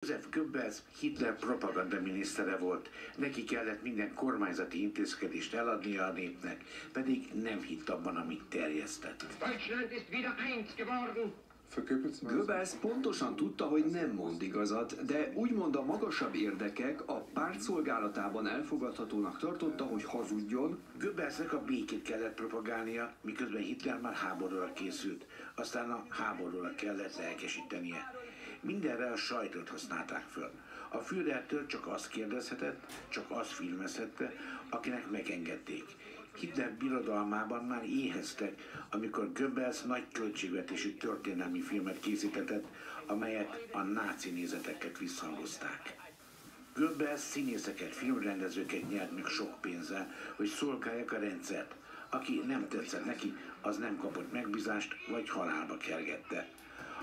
Joseph Goebbels Hitler propagandaminisztere volt, neki kellett minden kormányzati intézkedést eladnia a népnek, pedig nem hitt abban, amit terjesztett. Goebbels pontosan tudta, hogy nem mond igazat, de úgymond a magasabb érdekek a párt szolgálatában elfogadhatónak tartotta, hogy hazudjon. Goebbelsnek a békét kellett propagálnia, miközben Hitler már háborúra készült, aztán a háborúra kellett lelkesítenie. Mindenre a sajtot használták föl. A Führertől csak azt kérdezhetett, csak azt filmezhette, akinek megengedték. Hitler birodalmában már éheztek, amikor Goebbels nagy költségvetésű történelmi filmet készítetett, amelyet a náci nézeteket visszhangozták. Goebbels színészeket, filmrendezőket nyert meg sok pénzzel, hogy szolgálják a rendszert. Aki nem tetszett neki, az nem kapott megbízást, vagy halálba kergette.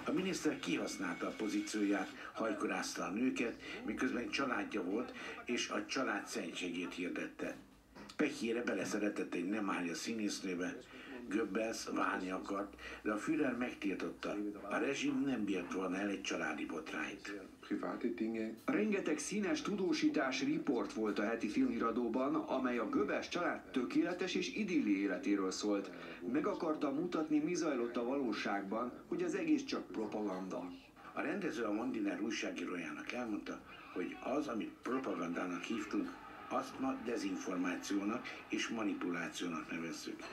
A miniszter kihasználta a pozícióját, hajkorázta a nőket, miközben családja volt, és a család szentségét hirdette. Pehjére beleszeretett egy nem állja színésznőbe. Goebbels válni akart, de a Führer megtiltotta. A rezsim nem bírt volna el egy családi botrányt. Rengeteg színes tudósítás riport volt a heti filmhíradóban, amely a Goebbels család tökéletes és idilli életéről szólt. Meg akarta mutatni, mi zajlott a valóságban, hogy az egész csak propaganda. A rendező a Mondiner újságírójának elmondta, hogy az, amit propagandának hívtunk, azt ma dezinformációnak és manipulációnak nevezzük.